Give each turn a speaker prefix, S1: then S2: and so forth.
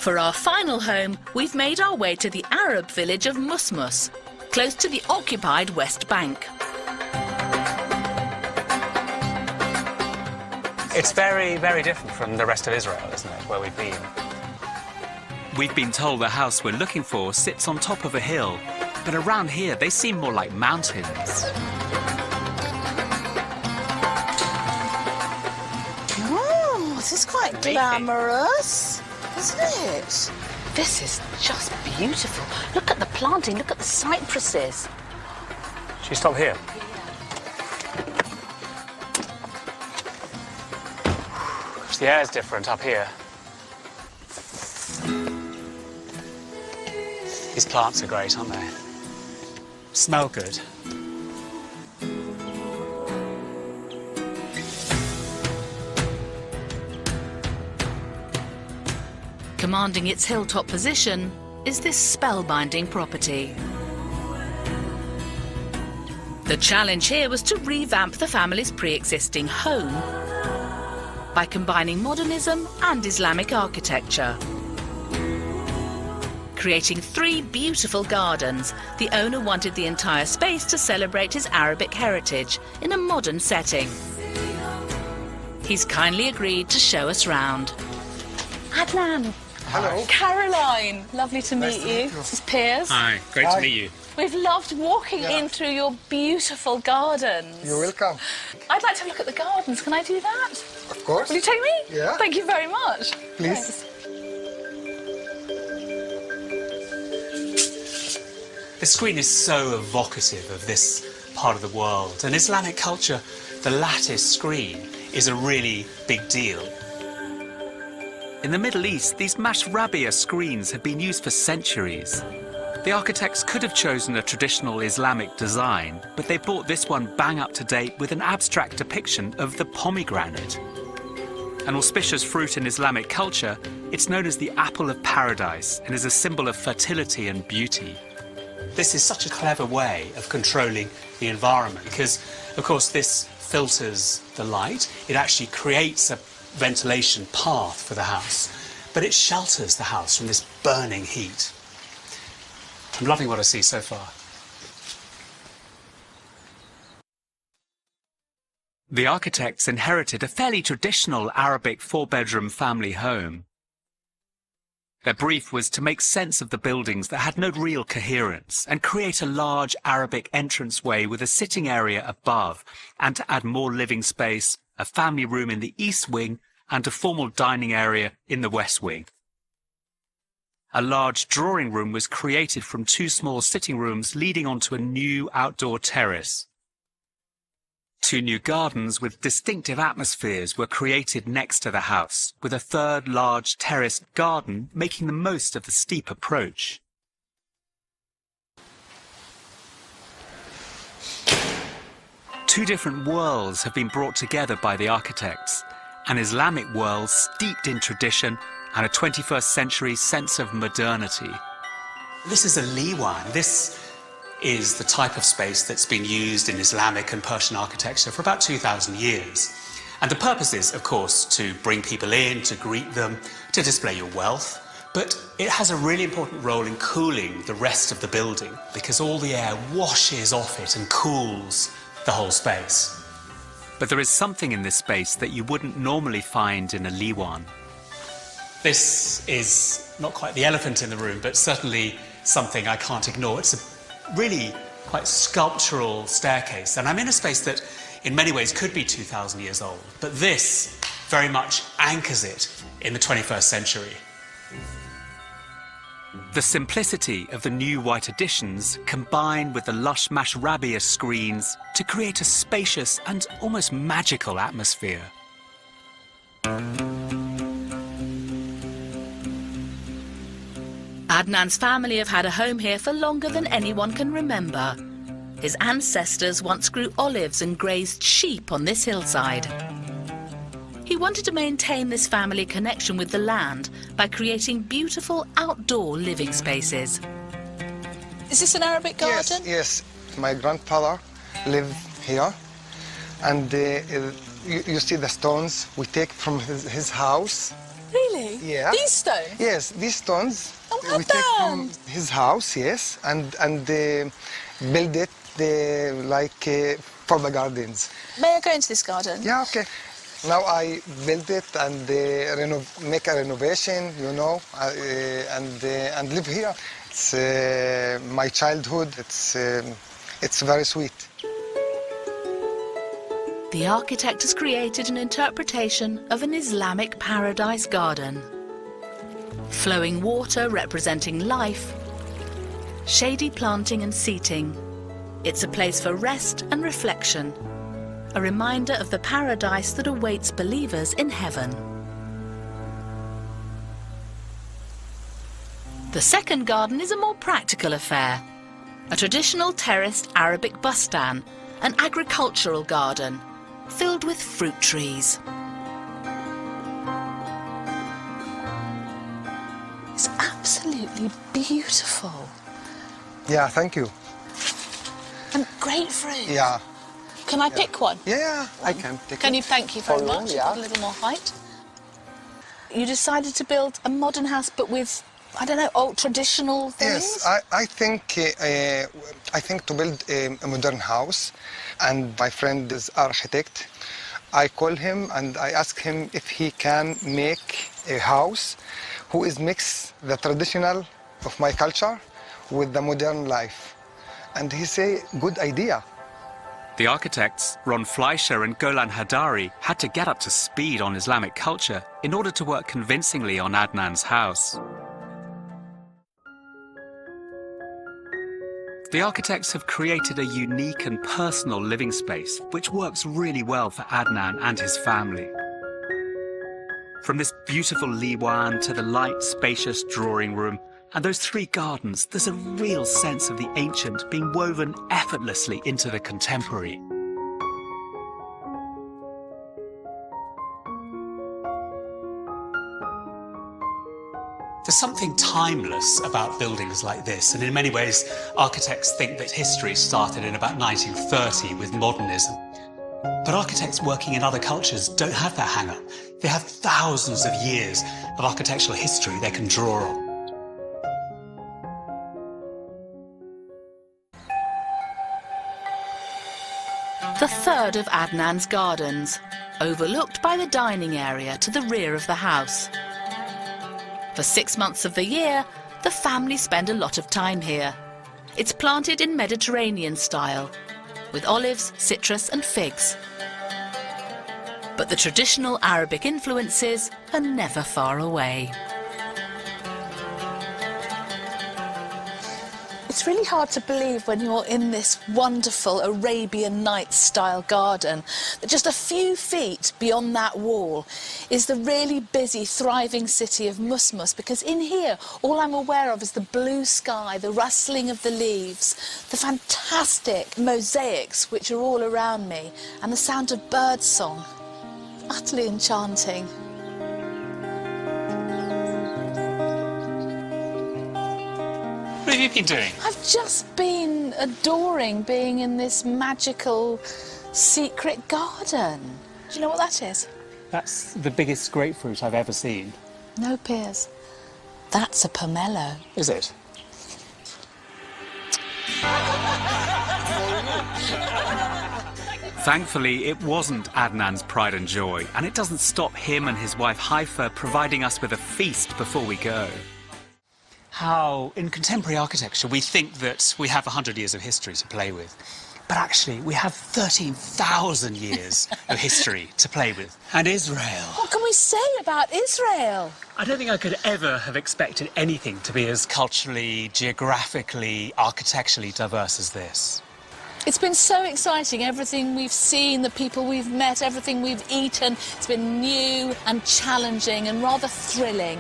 S1: For our final home, we've made our way to the Arab village of Musmus, close to the occupied West Bank.
S2: It's very, very different from the rest of Israel, isn't it, where we've been?
S3: We've been told the house we're looking for sits on top of a hill, but around here they seem more like mountains.
S4: Oh, this is quite glamorous, isn't it? This is just beautiful. Look at the planting, look at the cypresses.
S2: Should we stop here? The air's different up here. These plants are great, aren't they? Smell good.
S1: Commanding its hilltop position is this spellbinding property. The challenge here was to revamp the family's pre-existing home by combining modernism and Islamic architecture. Creating 3 beautiful gardens, the owner wanted the entire space to celebrate his Arabic heritage in a modern setting. He's kindly agreed to show us round. Adnan.
S5: Hello.
S4: Caroline, lovely to meet you.
S5: This
S4: is Piers.
S3: Hi, great to meet you.
S4: We've loved walking in through your beautiful gardens.
S5: You're welcome.
S4: I'd like to have a look at the gardens. Can I do that?
S5: Of course.
S4: Will you take me?
S5: Yeah.
S4: Thank you very much.
S5: Please.
S4: Thanks.
S2: The screen is so evocative of this part of the world. And Islamic culture, the lattice screen, is a really big deal.
S3: In the Middle East, these mashrabiyah screens have been used for centuries. The architects could have chosen a traditional Islamic design, but they brought this one bang up to date with an abstract depiction of the pomegranate. An auspicious fruit in Islamic culture, it's known as the apple of paradise and is a symbol of fertility and beauty.
S2: This is such a clever way of controlling the environment because, of course, this filters the light. It actually creates a ventilation path for the house, but it shelters the house from this burning heat. I'm loving what I see so far.
S3: The architects inherited a fairly traditional Arabic 4-bedroom family home. Their brief was to make sense of the buildings that had no real coherence and create a large Arabic entranceway with a sitting area above and to add more living space, a family room in the east wing and a formal dining area in the west wing. A large drawing room was created from 2 small sitting rooms leading onto a new outdoor terrace. 2 new gardens with distinctive atmospheres were created next to the house, with a 3rd large terraced garden making the most of the steep approach. Two different worlds have been brought together by the architects, an Islamic world steeped in tradition and a 21st century sense of modernity.
S2: This is a liwan. This is the type of space that's been used in Islamic and Persian architecture for about 2,000 years. And the purpose is, of course, to bring people in, to greet them, to display your wealth. But it has a really important role in cooling the rest of the building because all the air washes off it and cools the whole space.
S3: But there is something in this space that you wouldn't normally find in a liwan.
S2: This is not quite the elephant in the room, but certainly something I can't ignore. It's a really quite sculptural staircase, and I'm in a space that in many ways could be 2,000 years old, but this very much anchors it in the 21st century.
S3: The simplicity of the new white additions combined with the lush mashrabiyah screens to create a spacious and almost magical atmosphere.
S1: Adnan's family have had a home here for longer than anyone can remember. His ancestors once grew olives and grazed sheep on this hillside. He wanted to maintain this family connection with the land by creating beautiful outdoor living spaces.
S4: Is this an Arabic garden?
S5: Yes. My grandfather lived here, and you see the stones we take from his house.
S4: Really? Really?
S5: Yeah.
S4: These stones?
S5: Yes, these stones
S4: Oh, well
S5: we take
S4: done.
S5: from his house, yes, and build it for the gardens.
S4: May I go into this garden?
S5: Yeah, okay. Now I build it and make a renovation, you know, and live here. It's my childhood. It's very sweet.
S1: The architect has created an interpretation of an Islamic paradise garden. Flowing water representing life, shady planting and seating. It's a place for rest and reflection, a reminder of the paradise that awaits believers in heaven. The second garden is a more practical affair. A traditional terraced Arabic bustan, an agricultural garden filled with fruit trees.
S4: It's absolutely beautiful.
S5: Yeah, thank you.
S4: And grapefruit.
S5: Yeah.
S4: Can I pick one?
S5: Yeah, I can take
S4: Can
S5: it.
S4: you? Thank you very
S5: For you,
S4: much.
S5: yeah.
S4: Got a little more height. You decided to build a modern house, but with, I don't know, old traditional things?
S5: Yes, I think to build a modern house, and my friend is architect. I call him and I ask him if he can make a house who is mix the traditional of my culture with the modern life. And he say, good idea.
S3: The architects, Ron Fleisher and Golan Hadari, had to get up to speed on Islamic culture in order to work convincingly on Adnan's house. The architects have created a unique and personal living space which works really well for Adnan and his family. From this beautiful liwan to the light, spacious drawing room and those three gardens, there's a real sense of the ancient being woven effortlessly into the contemporary.
S2: There's something timeless about buildings like this, and in many ways, architects think that history started in about 1930 with modernism. But architects working in other cultures don't have that hang-up. They have thousands of years of architectural history they can draw on.
S1: The third of Adnan's gardens, overlooked by the dining area to the rear of the house. For 6 months of the year, the family spend a lot of time here. It's planted in Mediterranean style, with olives, citrus and figs. But the traditional Arabic influences are never far away.
S4: It's really hard to believe when you're in this wonderful Arabian Nights style garden that just a few feet beyond that wall is the really busy, thriving city of Musmus, because in here all I'm aware of is the blue sky, the rustling of the leaves, the fantastic mosaics which are all around me, and the sound of bird song. Utterly enchanting.
S2: What have you been doing?
S4: I've just been adoring being in this magical secret garden. Do you know what that is?
S2: That's the biggest grapefruit I've ever seen.
S4: No peers. That's a pomelo.
S2: Is it?
S3: Thankfully, it wasn't Adnan's pride and joy, and it doesn't stop him and his wife Haifa providing us with a feast before we go.
S2: How, in contemporary architecture, we think that we have 100 years of history to play with. But actually, we have 13,000 years of history to play with. And Israel.
S4: What can we say about Israel?
S2: I don't think I could ever have expected anything to be as culturally, geographically, architecturally diverse as this.
S4: It's been so exciting, everything we've seen, the people we've met, everything we've eaten. It's been new and challenging and rather thrilling.